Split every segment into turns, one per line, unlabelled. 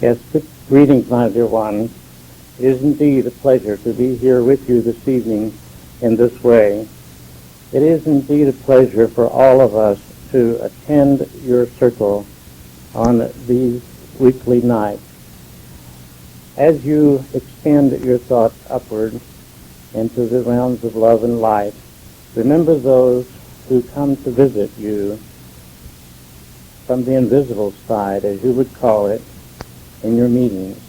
Yes, good greetings, my dear ones. It is indeed a pleasure to be here with you this evening in this way. It is indeed a pleasure for all of us to attend your circle on these weekly nights. As you extend your thoughts upward into the realms of love and light, remember those who come to visit you from the invisible side, as you would call it, in your meetings.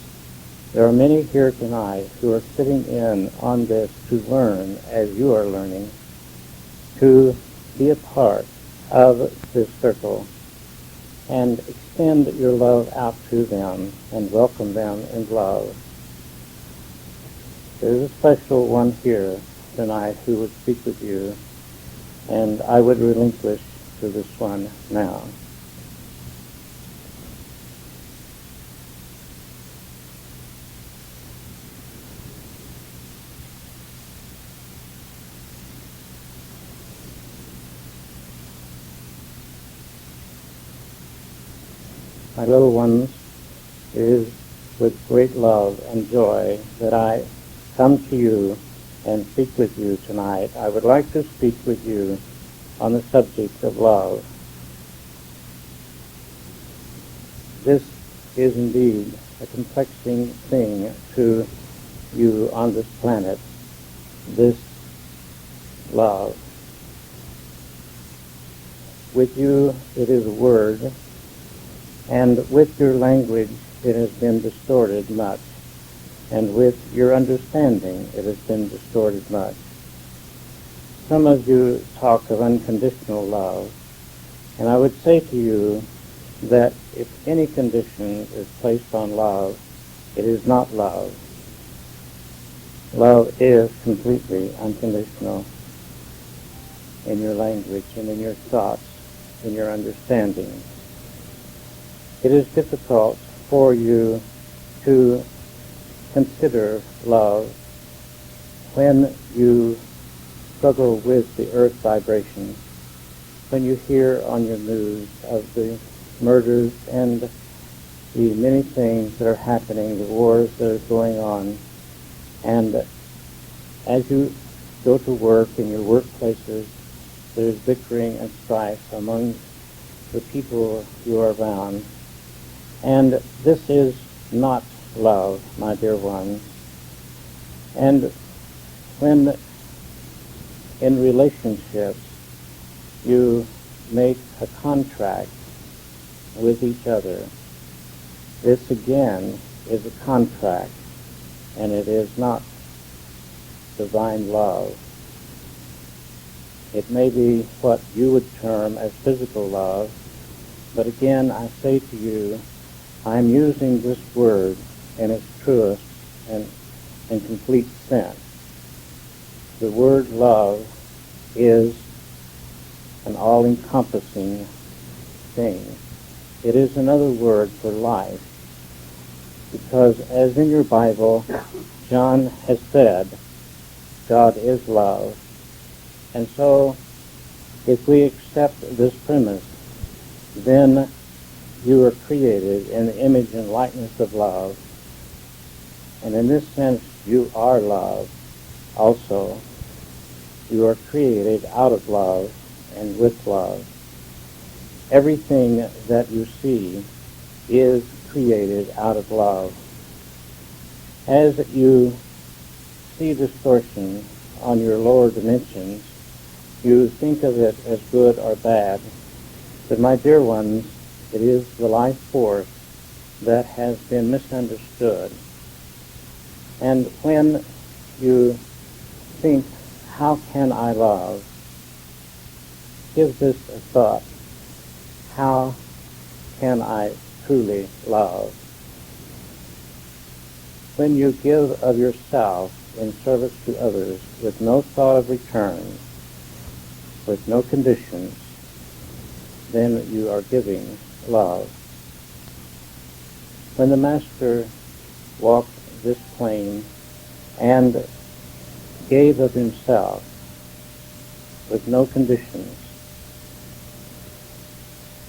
There are many here tonight who are sitting in on this to learn as you are learning, to be a part of this circle and extend your love out to them and welcome them in love. There is a special one here tonight who would speak with you, and I would relinquish to this one now. My little ones, it is with great love and joy that I come to you and speak with you tonight. I would like to speak with you on the subject of love. This is indeed a complexing thing to you on this planet, this love. With you, it is a word, and with your language it has been distorted much, and with your understanding it has been distorted much. Some of you talk of unconditional love, and I would say to you that if any condition is placed on love, it is not love. Love is completely unconditional in your language and in your thoughts, in your understanding. It is difficult for you to consider love when you struggle with the earth vibration, when you hear on your news of the murders and the many things that are happening, the wars that are going on, and as you go to work in your workplaces, there is bickering and strife among the people you are around. And this is not love, my dear ones. And when in relationships you make a contract with each other, this again is a contract, and it is not divine love. It may be what you would term as physical love, but again I say to you, I'm using this word in its truest and complete sense. The word love is an all-encompassing thing. It is another word for life, because as in your Bible, John has said, God is love. And so, if we accept this premise, then you are created in the image and likeness of love. And in this sense, you are love also. You are created out of love and with love. Everything that you see is created out of love. As you see distortion on your lower dimensions, you think of it as good or bad. But my dear ones, it is the life force that has been misunderstood. And when you think, how can I love? Give this a thought. How can I truly love? When you give of yourself in service to others with no thought of return, with no conditions, then you are giving love. When the Master walked this plane and gave of himself with no conditions,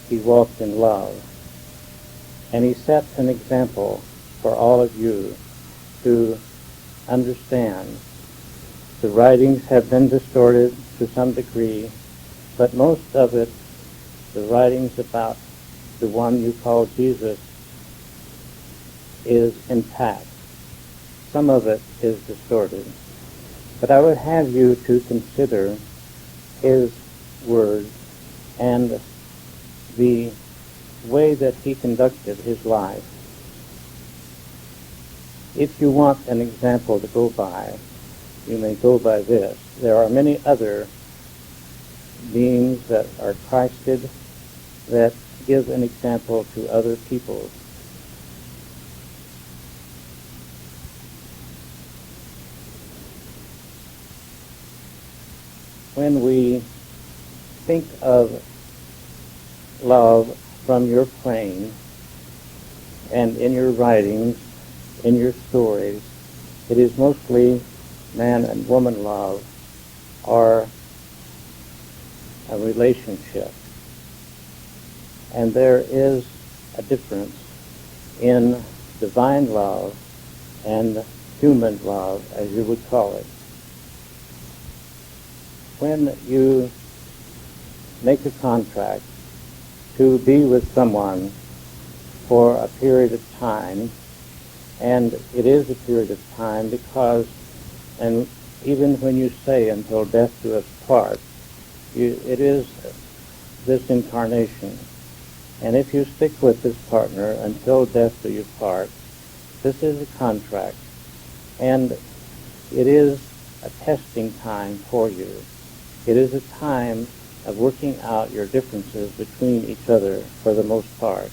he walked in love. And he set an example for all of you to understand. The writings have been distorted to some degree, but most of it, the writings about the one you call Jesus, is intact. Some of it is distorted. But I would have you to consider his words and the way that he conducted his life. If you want an example to go by, you may go by this. There are many other beings that are Christed that give an example to other people. When we think of love from your plane and in your writings, in your stories, it is mostly man and woman love or a relationship. And there is a difference in divine love and human love, as you would call it. When you make a contract to be with someone for a period of time, and it is a period of time because, and even when you say until death do us part, it is this incarnation. And if you stick with this partner until death do you part, this is a contract, and it is a testing time for you. It is a time of working out your differences between each other for the most part.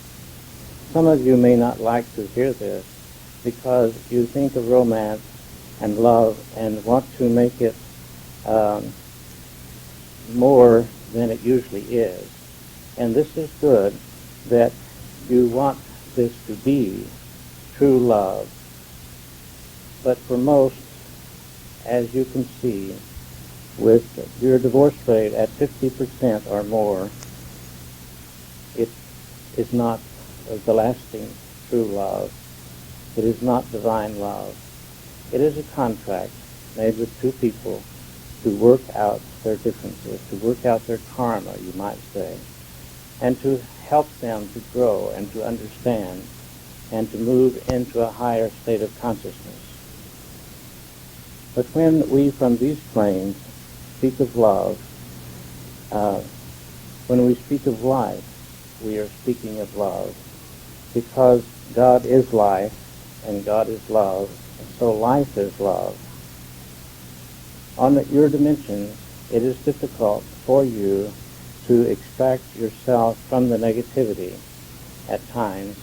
Some of you may not like to hear this because you think of romance and love and want to make it more than it usually is. And this is good that you want this to be true love. But for most, as you can see, with your divorce rate at 50% or more, it is not the lasting true love. It is not divine love. It is a contract made with two people to work out their differences, to work out their karma, you might say, and to help them to grow and to understand and to move into a higher state of consciousness. But when we from these planes speak of love, when we speak of life, we are speaking of love, because God is life and God is love, and so life is love. On your dimension, it is difficult for you to extract yourself from the negativity at times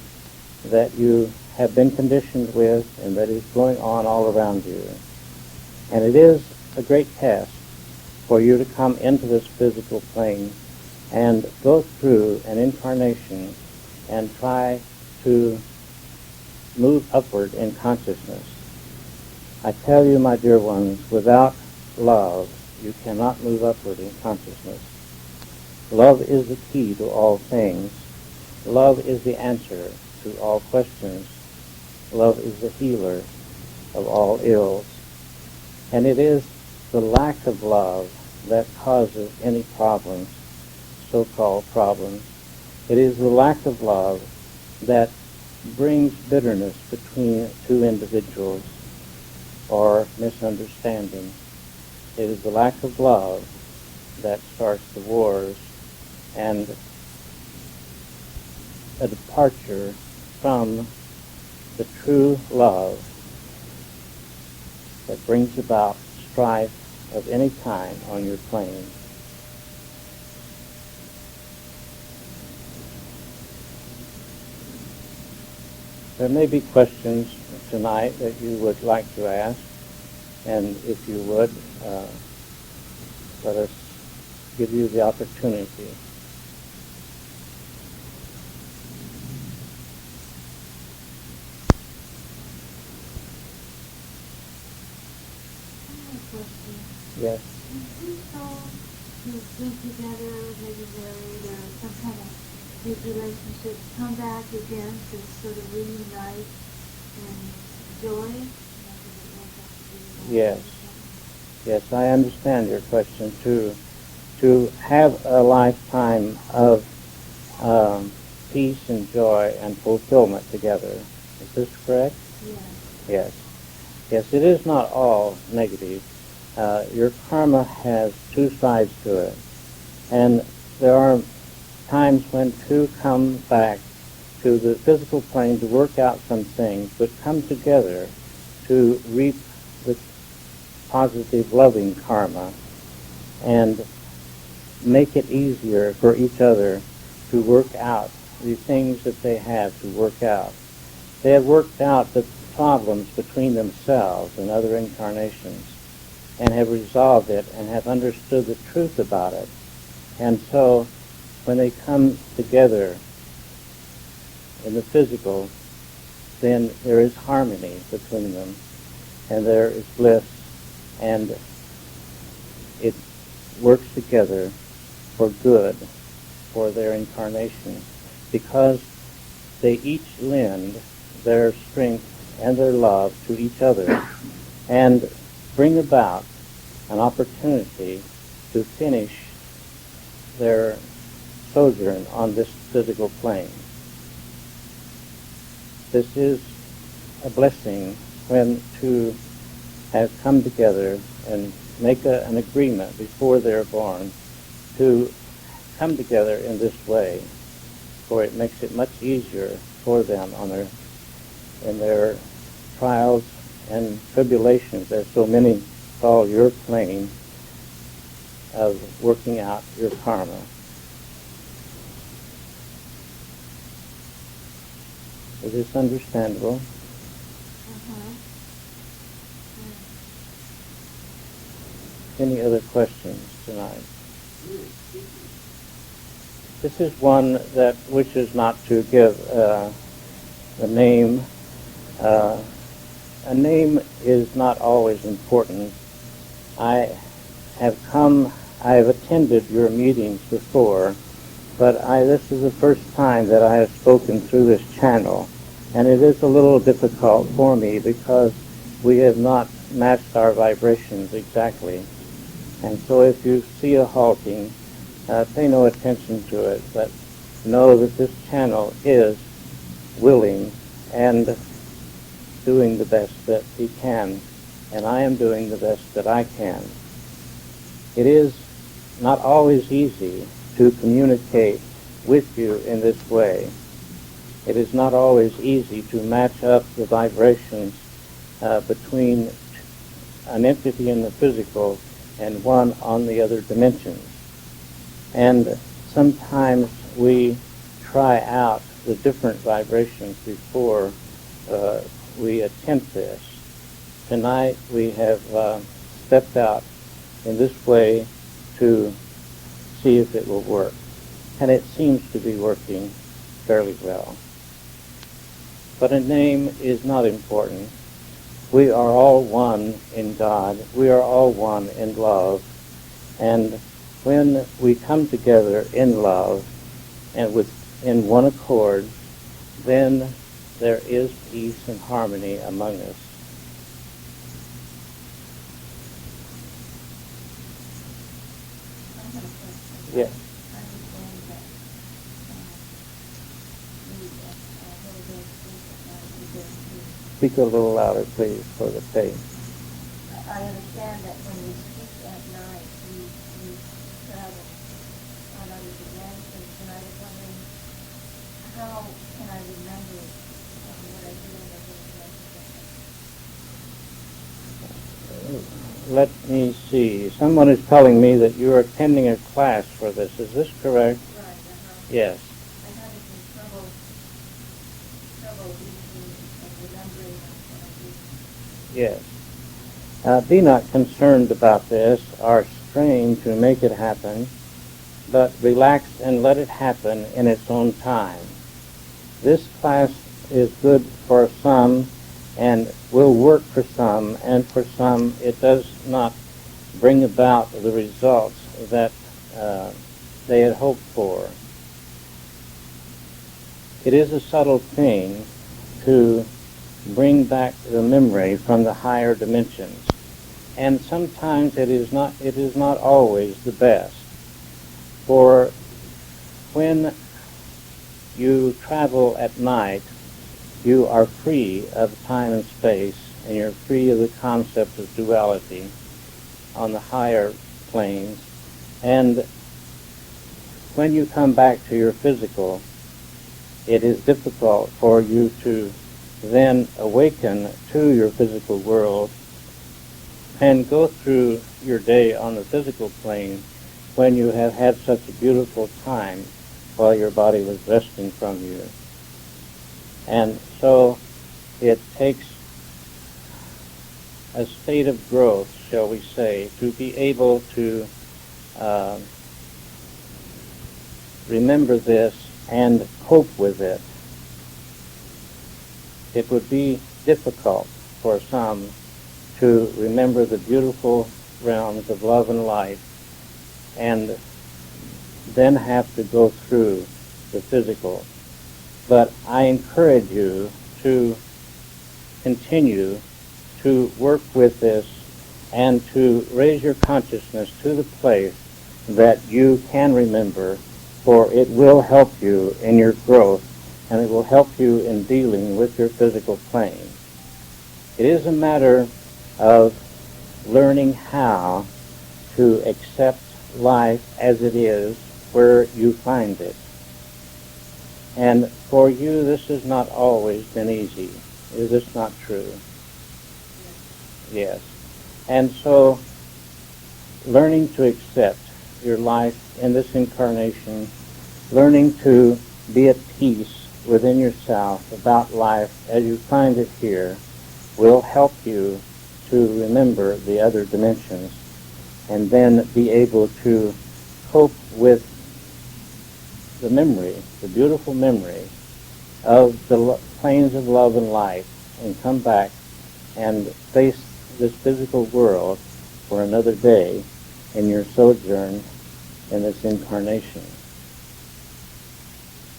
that you have been conditioned with and that is going on all around you. And it is a great test for you to come into this physical plane and go through an incarnation and try to move upward in consciousness. I tell you, my dear ones, without love, you cannot move upward in consciousness. Love is the key to all things. Love is the answer to all questions. Love is the healer of all ills. And it is the lack of love that causes any problems, so-called problems. It is the lack of love that brings bitterness between two individuals or misunderstanding. It is the lack of love that starts the wars and a departure from the true love that brings about strife of any kind on your plane. There may be questions tonight that you would like to ask, and if you would, let us give you the opportunity. Yes.
Is two souls who've been together, maybe married, or some kind of these relationships come back again to sort of reunite in joy?
Yes. Yes, I understand your question too. To have a lifetime of peace and joy and fulfillment together. Is this correct?
Yes.
Yes. Yes, it is not all negative. Your karma has two sides to it. And there are times when two come back to the physical plane to work out some things, but come together to reap the positive, loving karma and make it easier for each other to work out the things that they have to work out. They have worked out the problems between themselves and other incarnations and have resolved it and have understood the truth about it. And so when they come together in the physical, then there is harmony between them and there is bliss, and it works together for good for their incarnation because they each lend their strength and their love to each other and bring about an opportunity to finish their sojourn on this physical plane. This is a blessing when two have come together and make an agreement before they're born to come together in this way, for it makes it much easier for them in their trials and tribulations, as so many call your plane of working out your karma. Is this understandable? Any other questions tonight? This is one that wishes not to give a name. A name is not always important. I have attended your meetings before, but this is the first time that I have spoken through this channel, and it is a little difficult for me because we have not matched our vibrations exactly. And so if you see a halting, pay no attention to it, but know that this channel is willing and doing the best that he can, and I am doing the best that I can. It is not always easy to communicate with you in this way. It is not always easy to match up the vibrations between an entity in the physical and one on the other dimensions. And sometimes we try out the different vibrations before we attempt this. Tonight we have stepped out in this way to see if it will work. And it seems to be working fairly well. But a name is not important. We are all one in God. We are all one in love. And when we come together in love and in one accord, then there is peace and harmony among us. Yes. Speak a little louder, please, for the tape.
I understand that when we speak at night, we travel on other dimensions, and I was wondering, how can I remember what I do in the dimensions?
Let me see. Someone is telling me that you're attending a class for this. Is this correct?
Right,
Yes.
I'm having some trouble remembering what I do.
Yes. Be not concerned about this or strain to make it happen, but relax and let it happen in its own time. This class is good for some and will work for some, and for some it does not bring about the results that they had hoped for. it is a subtle thing to bring back the memory from the higher dimensions. And sometimes it is not always the best. For when you travel at night, you are free of time and space, and you're free of the concept of duality on the higher planes. And when you come back to your physical, it is difficult for you to then awaken to your physical world and go through your day on the physical plane when you have had such a beautiful time while your body was resting from you. And so it takes a state of growth, shall we say, to be able to remember this and cope with it. It would be difficult for some to remember the beautiful realms of love and light and then have to go through the physical. But I encourage you to continue to work with this and to raise your consciousness to the place that you can remember, for it will help you in your growth and it will help you in dealing with your physical plane. It is a matter of learning how to accept life as it is where you find it. And for you, this has not always been easy. Is this not true? Yes. And so, learning to accept your life in this incarnation, learning to be at peace within yourself about life as you find it here, will help you to remember the other dimensions and then be able to cope with the memory, the beautiful memory of the planes of love and light, and come back and face this physical world for another day in your sojourn in this incarnation.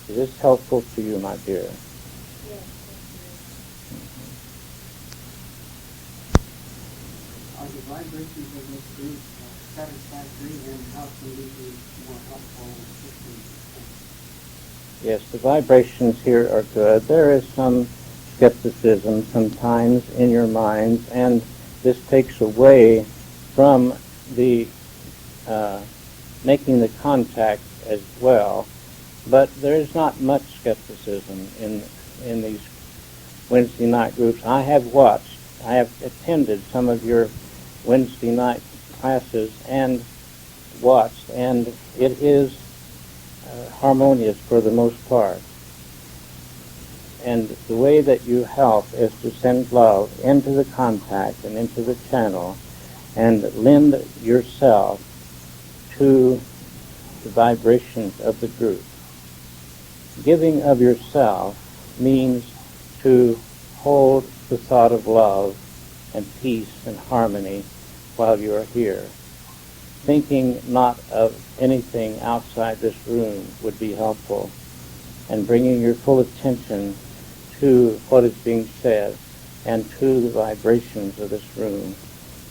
Is this helpful to you, my dear?
Yes,
Are the vibrations of this group satisfactory, and how can we be more helpful in assisting?
Yes, the vibrations here are good. There is some skepticism sometimes in your minds, and this takes away from the making the contact as well. But there is not much skepticism in these Wednesday night groups. I have attended some of your Wednesday night classes and watched, and it is harmonious for the most part. And the way that you help is to send love into the contact and into the channel and lend yourself to the vibrations of the group. Giving of yourself means to hold the thought of love and peace and harmony while you are here. Thinking not of anything outside this room would be helpful, and bringing your full attention to what is being said and to the vibrations of this room,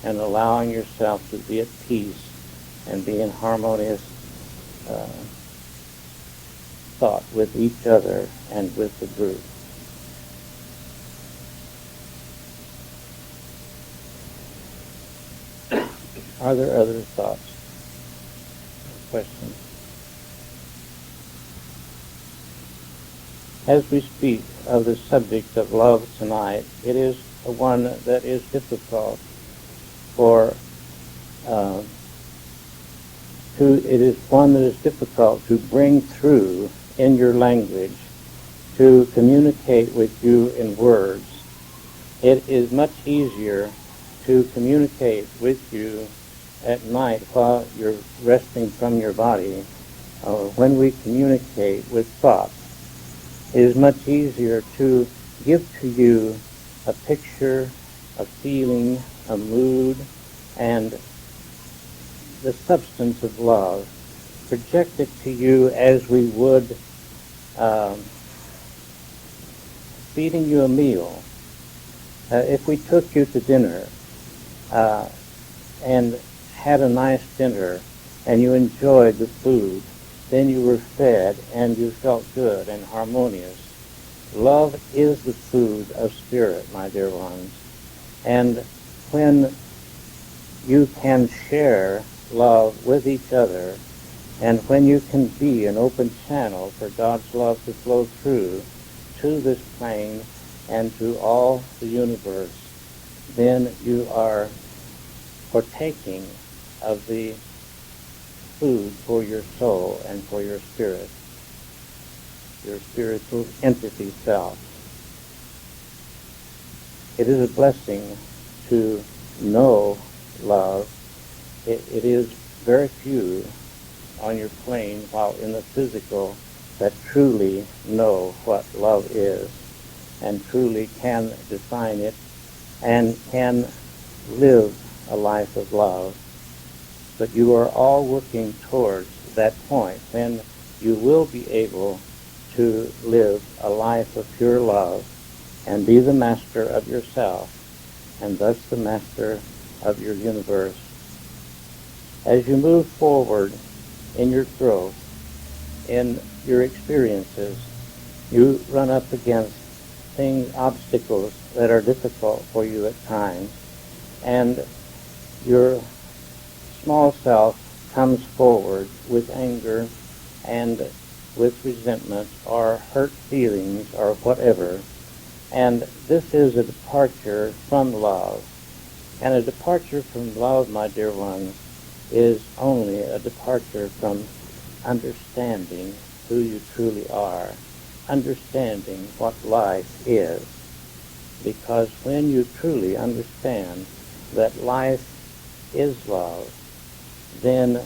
and allowing yourself to be at peace and be in harmonious thought with each other and with the group. Are there other thoughts, questions? As we speak of the subject of love tonight, it is one that is difficult to bring through in your language, to communicate with you in words. It is much easier to communicate with you at night while you're resting from your body, or when we communicate with thoughts. It is much easier to give to you a picture, a feeling, a mood, and the substance of love. Project it to you as we would feeding you a meal, if we took you to dinner and had a nice dinner and you enjoyed the food, then you were fed and you felt good and harmonious. Love is the food of spirit, my dear ones. And when you can share love with each other, and when you can be an open channel for God's love to flow through to this plane and to all the universe, then you are partaking of the food for your soul and for your spiritual entity self. It is a blessing to know love. It is very few on your plane while in the physical that truly know what love is and truly can define it and can live a life of love. But you are all working towards that point when you will be able to live a life of pure love and be the master of yourself and thus the master of your universe. As you move forward in your growth, in your experiences, you run up against obstacles that are difficult for you at times, and your small self comes forward with anger and with resentment or hurt feelings or whatever, and this is a departure from love. And a departure from love, my dear ones, is only a departure from understanding who you truly are, understanding what life is. Because when you truly understand that life is love, then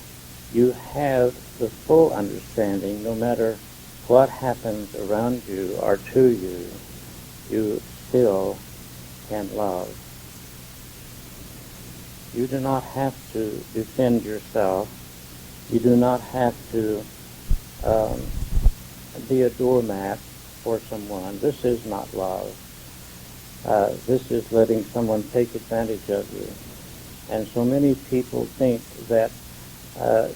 you have the full understanding, no matter what happens around you or to you, you still can love. You do not have to defend yourself. You do not have to be a doormat for someone. This is not love. This is letting someone take advantage of you. And so many people think that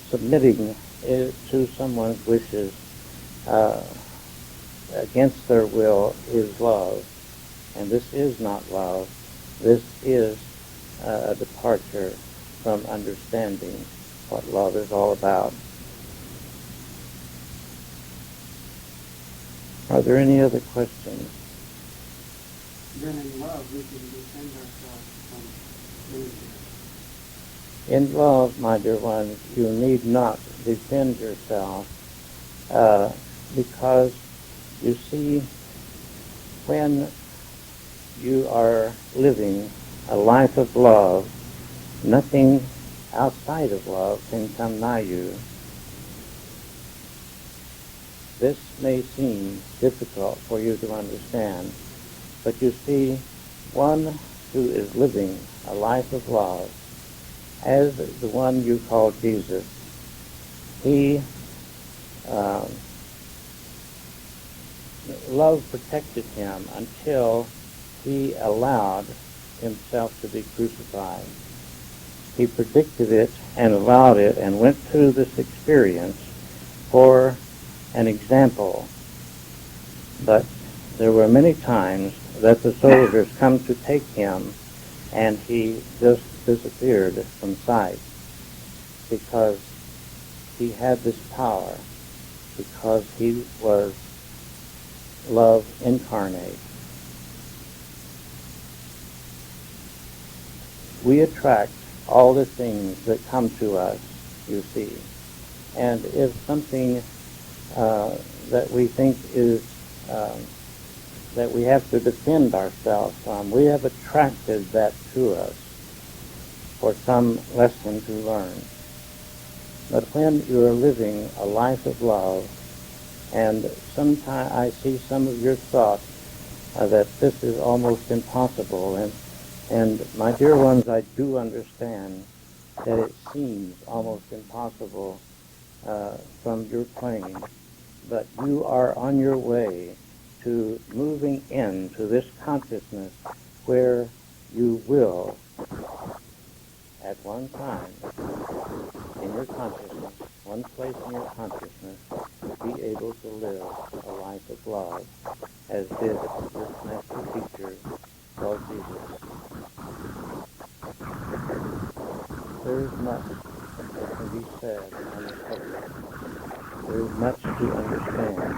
submitting to someone's wishes against their will is love. And this is not love. This is a departure from understanding what love is all about. Are there any other questions?
Then in love we can defend ourselves from danger.
In love, my dear ones, you need not defend yourself because, you see, when you are living a life of love, nothing outside of love can come nigh you. This may seem difficult for you to understand, but you see, one who is living a life of love, as the one you call Jesus, he, love protected him until he allowed himself to be crucified. He predicted it and allowed it and went through this experience for an example. But there were many times that the soldiers come to take him and he just disappeared from sight because he had this power, because he was love incarnate. We attract all the things that come to us, you see. And if something that we think is, that we have to defend ourselves from, we have attracted that to us for some lesson to learn. But when you are living a life of love, and sometimes I see some of your thoughts that this is almost impossible, and my dear ones, I do understand that it seems almost impossible from your plane, but you are on your way to moving into this consciousness where you will, at one time, in your consciousness, one place in your consciousness, be able to live a life of love, as did this master teacher called Jesus. There is much that can be said on the subject. There is much to understand,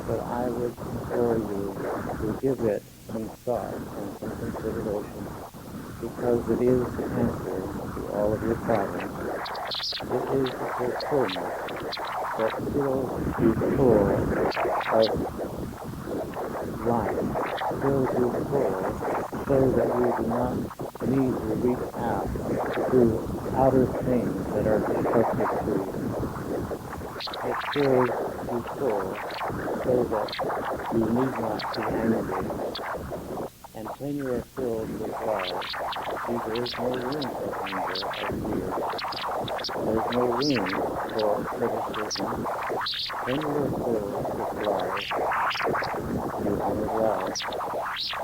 but I would implore you to give it some thought and some consideration, because it is the answer to all of your problems. It is the fulfillment that fills you full of life, fills you full, so that you do not need to reach out to outer things that are destructive to you. It fills you full so that you need not be angry. And when you are filled with love, see, there is no room for anger or fear. There is no room for criticism. When you are filled with love, you honor love.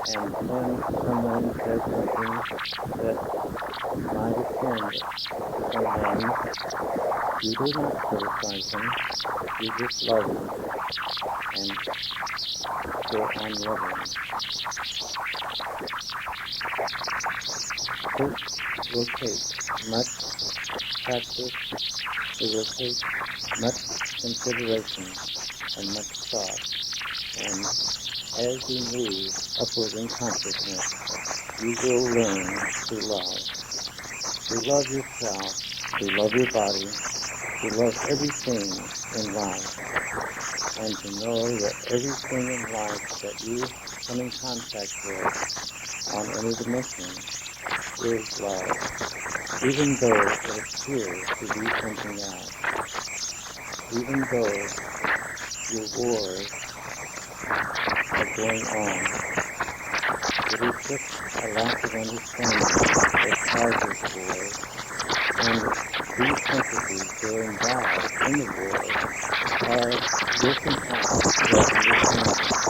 And when someone says something that might offend someone, you do not criticize them, you just love them and go on loving. This will take much practice, it will take much consideration and much thought, and as you move upward in consciousness, you will learn to love. To love yourself, to love your body, to love everything in life, and to know that everything in life that you come in contact with on any dimension is love, even though it appears to be something else, even though your wars are going on. It is just a lack of understanding that causes wars, and these entities that are involved in the war are working out their understanding.